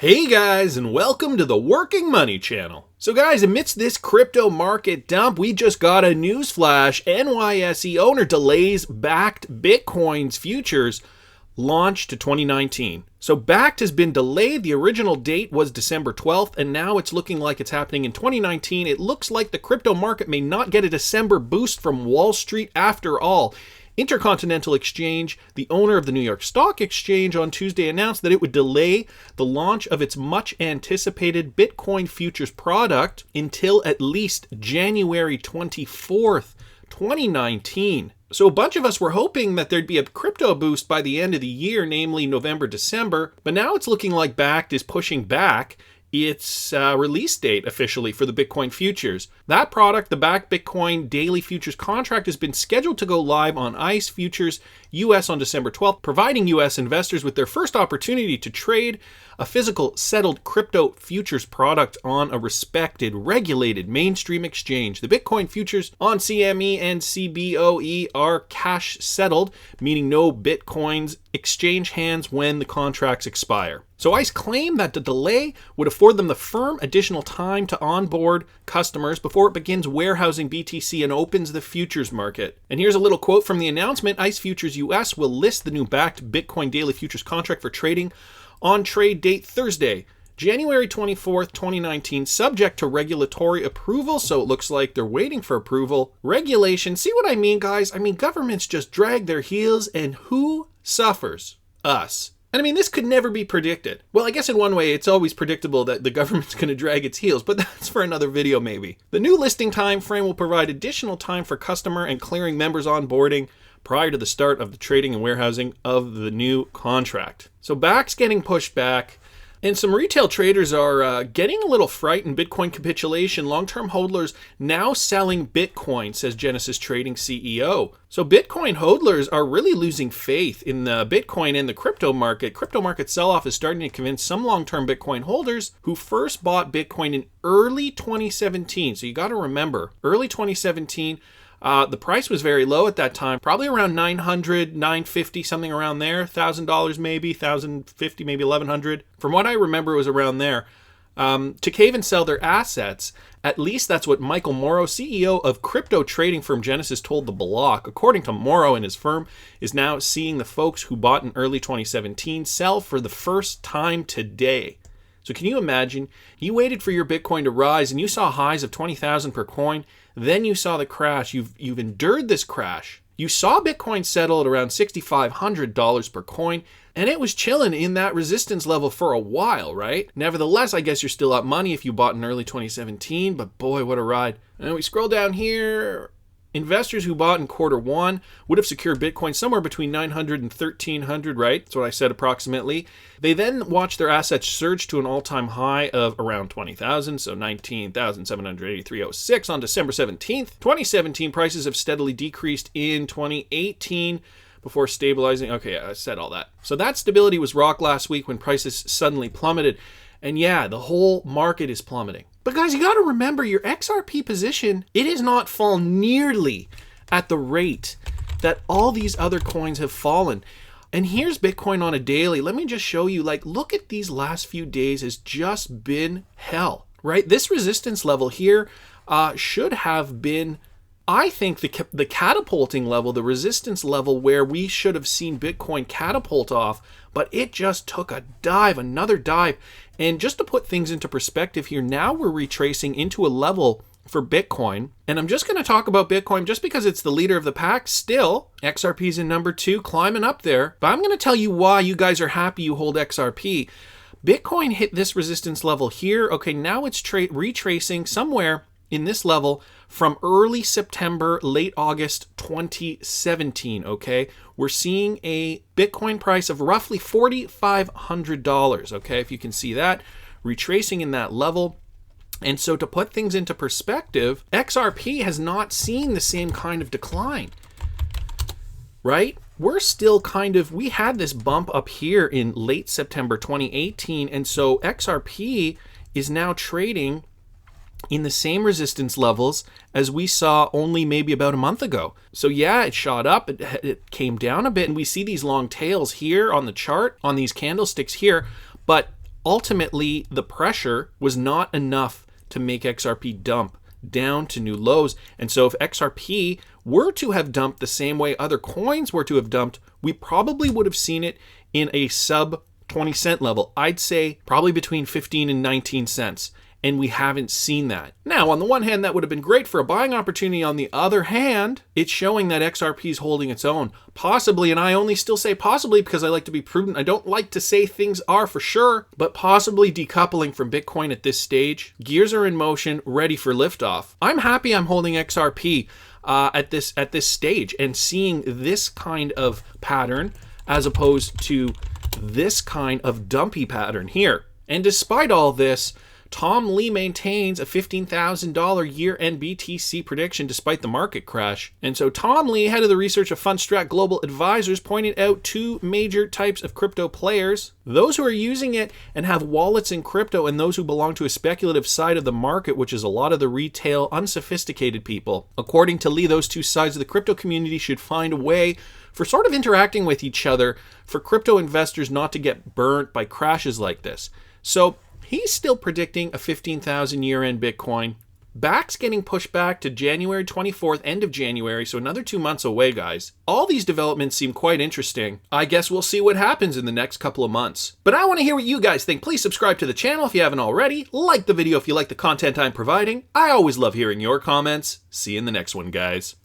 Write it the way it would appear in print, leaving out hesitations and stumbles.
Hey guys, and welcome to the Working Money channel. So guys, amidst this crypto market dump, we just got a newsflash. NYSE owner delays Bakkt Bitcoin's futures launch to 2019. So Bakkt has been delayed. The original date was December 12th, and now it's looking like it's happening in 2019. It looks like the crypto market may not get a December boost from Wall Street after all. Intercontinental Exchange, the owner of the New York Stock Exchange, on Tuesday announced that it would delay the launch of its much-anticipated Bitcoin futures product until at least January 24th, 2019. So a bunch of us were hoping that there'd be a crypto boost by the end of the year, namely November, December, but now it's looking like Bakkt is pushing back its release date officially for the Bitcoin futures. That product, the Bakkt Bitcoin daily futures contract, has been scheduled to go live on ICE Futures US on December 12th, providing US investors with their first opportunity to trade a physical settled crypto futures product on a respected, regulated mainstream exchange. The Bitcoin futures on CME and CBOE are cash settled, meaning no Bitcoins exchange hands when the contracts expire. So ICE claimed that the delay would afford them the firm additional time to onboard customers before it begins warehousing BTC and opens the futures market. And here's a little quote from the announcement. ICE Futures US will list the new Bakkt Bitcoin daily futures contract for trading on trade date Thursday, January 24th, 2019, subject to regulatory approval. So it looks like they're waiting for approval. Regulation, see what I mean, guys? I mean, governments just drag their heels, and who suffers? Us. And I mean, this could never be predicted. Well, I guess in one way, it's always predictable that the government's going to drag its heels, but that's for another video maybe. The new listing time frame will provide additional time for customer and clearing members onboarding prior to the start of the trading and warehousing of the new contract. So Bakkt's getting pushed back, and some retail traders are getting a little frightened. Bitcoin capitulation, long-term hodlers now selling Bitcoin, says Genesis Trading CEO. So Bitcoin hodlers are really losing faith in the Bitcoin and the crypto market. Crypto market sell-off is starting to convince some long-term Bitcoin holders who first bought Bitcoin in early 2017. So you got to remember, early 2017, the price was very low at that time, probably around $900, $950, something around there, $1,000 maybe, $1,050, maybe $1,100. From what I remember, it was around there. To cave and sell their assets, at least that's what Michael Morrow, CEO of crypto trading firm Genesis, told The Block. According to Morrow, and his firm is now seeing the folks who bought in early 2017 sell for the first time today. So can you imagine? You waited for your Bitcoin to rise and you saw highs of 20,000 per coin. Then you saw the crash. You've endured this crash. You saw Bitcoin settle at around $6,500 per coin, and it was chilling in that resistance level for a while, right? Nevertheless, I guess you're still up money if you bought in early 2017, but boy, what a ride. And we scroll down here. Investors who bought in quarter one would have secured Bitcoin somewhere between $900 and $1,300, right? That's what I said approximately. They then watched their assets surge to an all-time high of around 20,000, so 19,783.06 on December 17th. 2017 prices have steadily decreased in 2018 before stabilizing. Okay, I said all that. So that stability was rocked last week when prices suddenly plummeted. And yeah, the whole market is plummeting. But guys, you got to remember your XRP position, it has not fallen nearly at the rate that all these other coins have fallen. And here's Bitcoin on a daily. Let me just show you, like, look at these last few days has just been hell, right? This resistance level here should have been, I think, the catapulting level, the resistance level where we should have seen Bitcoin catapult off, but it just took a dive, another dive. And just to put things into perspective here, now we're retracing into a level for Bitcoin. And I'm just going to talk about Bitcoin just because it's the leader of the pack. Still, XRP's in number 2, climbing up there. But I'm going to tell you why you guys are happy you hold XRP. Bitcoin hit this resistance level here. Okay, now it's retracing somewhere in this level from early September, late August 2017, okay? We're seeing a Bitcoin price of roughly $4,500, okay? If you can see that, retracing in that level. And so to put things into perspective, XRP has not seen the same kind of decline, right? We're still we had this bump up here in late September 2018, and so XRP is now trading in the same resistance levels as we saw only maybe about a month ago. So yeah, it shot up, it came down a bit, and we see these long tails here on the chart, on these candlesticks here, but ultimately the pressure was not enough to make XRP dump down to new lows. And so if XRP were to have dumped the same way other coins were to have dumped, we probably would have seen it in a sub 20 cent level. I'd say probably between 15 and 19 cents. And we haven't seen that. Now, on the one hand, that would have been great for a buying opportunity. On the other hand, it's showing that XRP is holding its own. Possibly, and I only still say possibly because I like to be prudent. I don't like to say things are for sure, but possibly decoupling from Bitcoin at this stage. Gears are in motion, ready for liftoff. I'm happy I'm holding XRP at this stage and seeing this kind of pattern as opposed to this kind of dumpy pattern here. And despite all this, Tom Lee maintains a $15,000 year-end BTC prediction despite the market crash. And so Tom Lee, head of the research of Fundstrat Global Advisors, pointed out two major types of crypto players: those who are using it and have wallets in crypto, and those who belong to a speculative side of the market, which is a lot of the retail, unsophisticated people. According to Lee, those two sides of the crypto community should find a way for sort of interacting with each other for crypto investors not to get burnt by crashes like this. So he's still predicting a 15,000 year-end Bitcoin. Bakkt's getting pushed back to January 24th, end of January, so another 2 months away, guys. All these developments seem quite interesting. I guess we'll see what happens in the next couple of months. But I want to hear what you guys think. Please subscribe to the channel if you haven't already. Like the video if you like the content I'm providing. I always love hearing your comments. See you in the next one, guys.